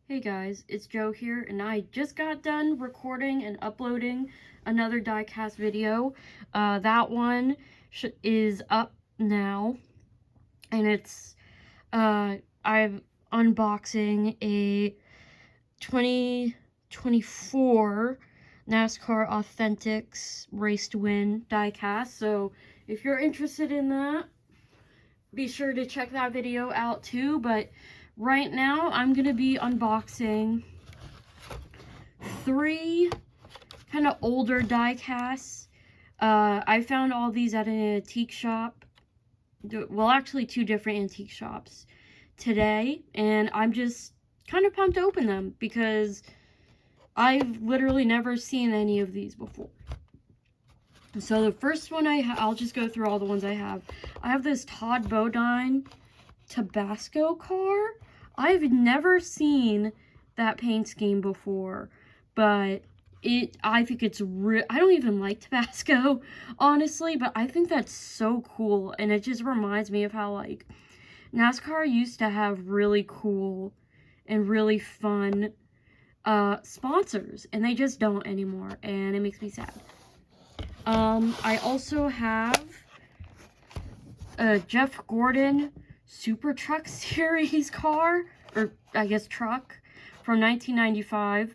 Hey guys, it's Joe here, and I just got done recording and uploading another diecast video. That one is up now, and it's, I'm unboxing a 2024 NASCAR Authentics Race to Win diecast. So if you're interested in that, be sure to check that video out too. But right now I'm gonna be unboxing 3 kind of older die casts. I found all these at an antique shop, well actually 2 different antique shops today, and I'm just kind of pumped to open them because I've literally never seen any of these before. So the first one I'll just go through all the ones I have. I have this Todd Bodine Tabasco car. I've never seen that paint scheme before, but I think it's I don't even like Tabasco, honestly, but I think that's so cool, and it just reminds me of how, like, NASCAR used to have really cool and really fun sponsors, and they just don't anymore, and it makes me sad. I also have a Jeff Gordon Super Truck Series car, or I guess truck, from 1995.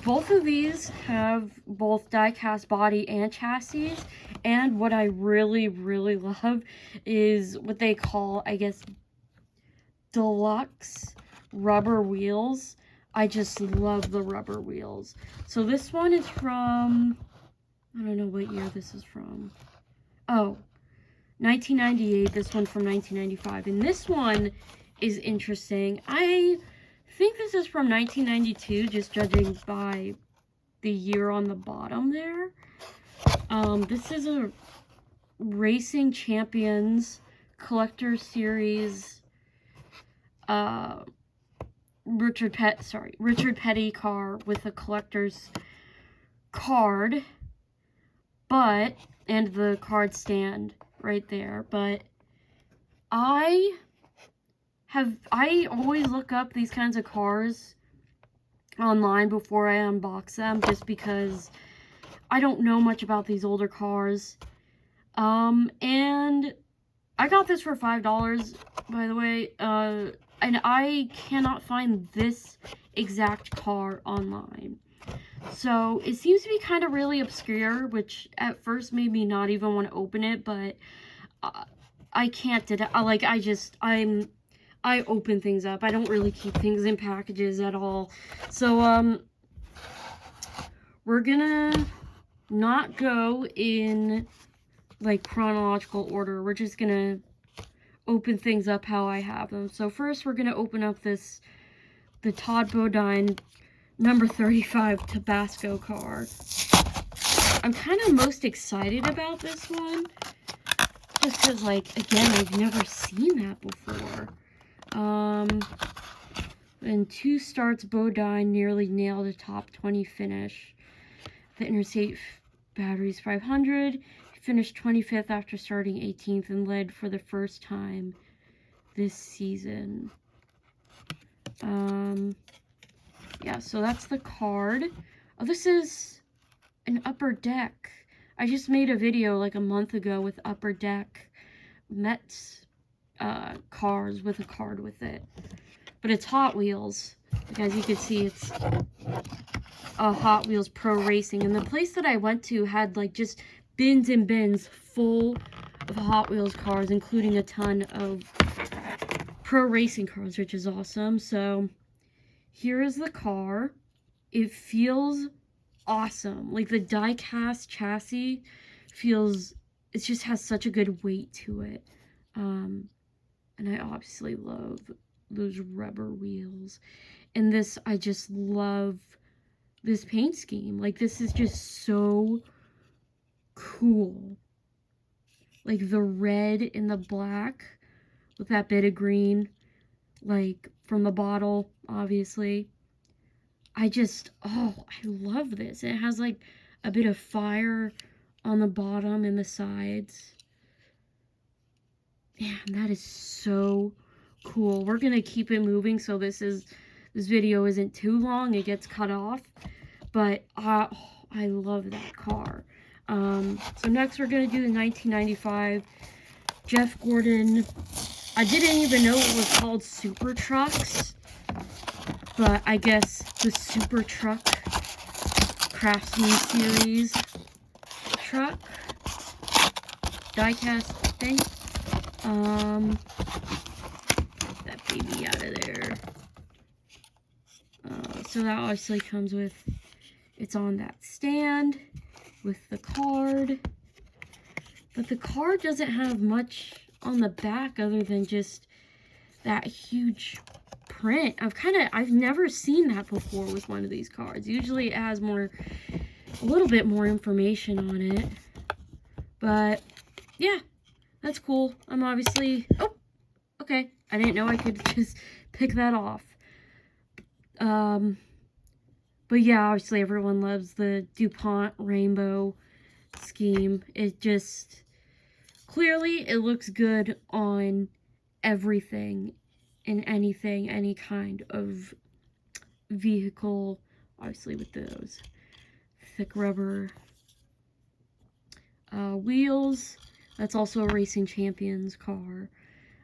Both of these have both die-cast body and chassis, and what I really, really love is what they call, I guess, deluxe rubber wheels. I just love the rubber wheels. So this one is from, I don't know what year this is from. Oh, 1998, this one from 1995. And this one is interesting. I think this is from 1992, just judging by the year on the bottom there. This is a Racing Champions Collector Series Richard Petty car with a collector's card, and the card stand right there. But I always look up these kinds of cars online before I unbox them, just because I don't know much about these older cars. And I got this for $5, by the way, and I cannot find this exact car online. So it seems to be kind of really obscure, which at first made me not even want to open it, but I can't I open things up. I don't really keep things in packages at all. So we're gonna not go in like chronological order. We're just gonna open things up how I have them. So first we're gonna open up the Todd Bodine number 35 Tabasco car. I'm kind of most excited about this one, just because, like, again, I've never seen that before. In 2 starts, Bodine nearly nailed a top 20 finish. The Interstate Batteries 500. He finished 25th after starting 18th and led for the first time this season. Yeah, so that's the card. Oh, this is an Upper Deck. I just made a video like a month ago with Upper Deck Mets cars with a card with it. But it's Hot Wheels. Like, as you can see, it's Hot Wheels Pro Racing. And the place that I went to had, like, just bins and bins full of Hot Wheels cars, including a ton of Pro Racing cars, which is awesome. So here is the car. It feels awesome. Like, the die-cast chassis feels, it just has such a good weight to it. And I obviously love those rubber wheels. And this, I just love this paint scheme. Like, this is just so cool. Like, the red and the black with that bit of green, like, from the bottle, obviously. I love this. It has, like, a bit of fire on the bottom and the sides. Man, that is so cool. We're gonna keep it moving, so this video isn't too long. It gets cut off, but I love that car. So next we're gonna do the 1995 Jeff Gordon. I didn't even know it was called Super Trucks, but I guess the Super Truck Craftsman Series truck diecast thing. Get that baby out of there. So that obviously comes with, it's on that stand with the card, but the card doesn't have much on the back other than just that huge print. I've never seen that before with one of these cards. Usually it has a little bit more information on it, but yeah, that's cool. I'm obviously, oh, okay, I didn't know I could just pick that off. But yeah, obviously everyone loves the DuPont rainbow scheme. It just, clearly it looks good on everything and anything, any kind of vehicle, obviously with those thick rubber wheels. That's also a Racing Champions car.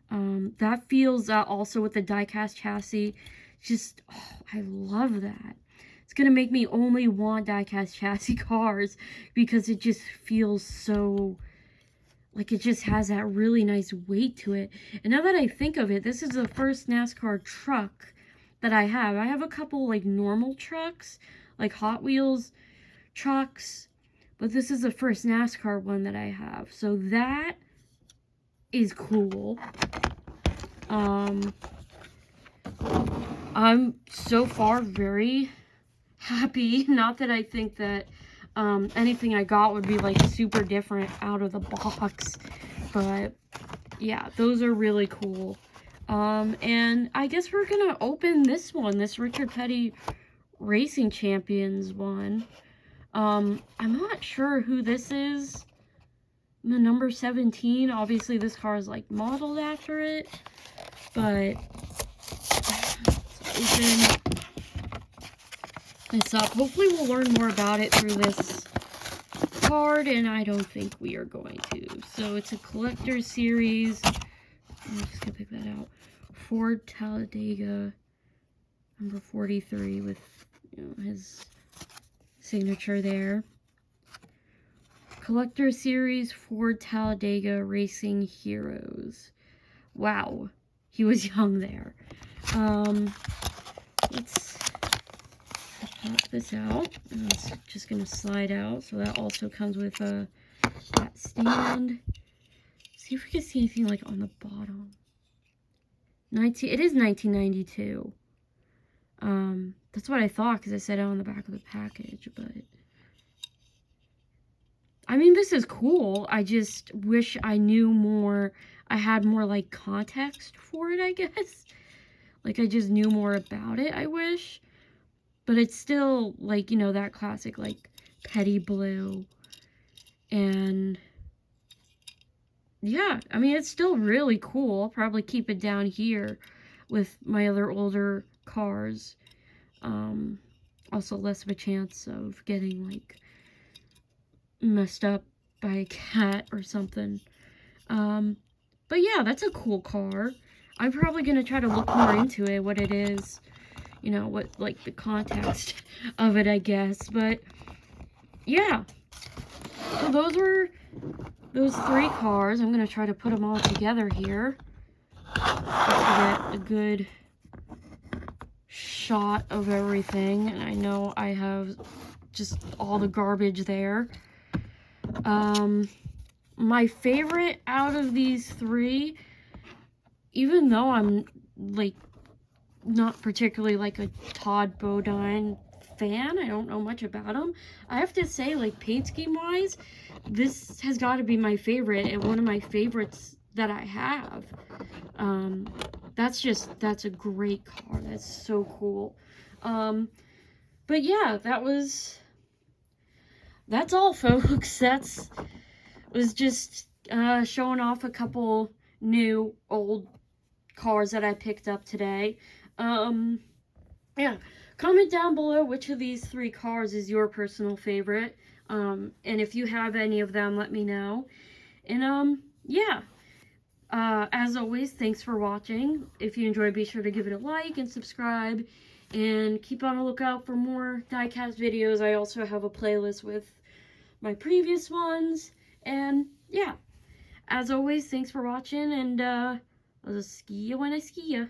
That feels also with the diecast chassis. Just, oh, I love that. It's gonna make me only want diecast chassis cars because it just feels so, like, it just has that really nice weight to it. And now that I think of it, this is the first NASCAR truck that I have. I have a couple, like, normal trucks, like Hot Wheels trucks, but this is the first NASCAR one that I have. So that is cool. I'm so far very happy. Not that I think that anything I got would be like super different out of the box, but yeah, those are really cool. And I guess we're gonna open this one, this Richard Petty Racing Champions one. I'm not sure who this is. The number 17, obviously this car is like modeled after it, but let's open this up. Hopefully we'll learn more about it through this card, and I don't think we are going to. So it's a collector series. I'm just gonna pick that out. Ford Talladega number 43 with, you know, his signature there. Collector series Ford Talladega Racing Heroes. Wow, he was young there. Let's pop this out. And it's just gonna slide out. So that also comes with that stand. See if we can see anything like on the bottom. It is 1992. That's what I thought because it said it on the back of the package, but I mean, this is cool. I just wish I knew more. I had more like context for it, I guess. Like I just knew more about it, I wish. But it's still like, you know, that classic like Petty blue. And yeah, I mean, it's still really cool. I'll probably keep it down here with my other older cars. Also less of a chance of getting like messed up by a cat or something. But yeah, that's a cool car. I'm probably gonna try to look more into it, what it is, you know, what like the context of it, I guess. But yeah, so those were those 3 cars. I'm gonna try to put them all together here to get a good shot of everything. And I know I have just all the garbage there. My favorite out of these 3, even though I'm like not particularly like a Todd Bodine fan, I don't know much about him, I have to say, like, paint scheme wise, this has got to be my favorite and one of my favorites that I have. That's a great car. That's so cool. But yeah, that's all, folks. Was just showing off a couple new old cars that I picked up today. Yeah, comment down below which of these 3 cars is your personal favorite. And if you have any of them, let me know. And, yeah. As always, thanks for watching. If you enjoyed, be sure to give it a like and subscribe. And keep on the lookout for more diecast videos. I also have a playlist with my previous ones. And, yeah. As always, thanks for watching. And, I'll see you when I see ya.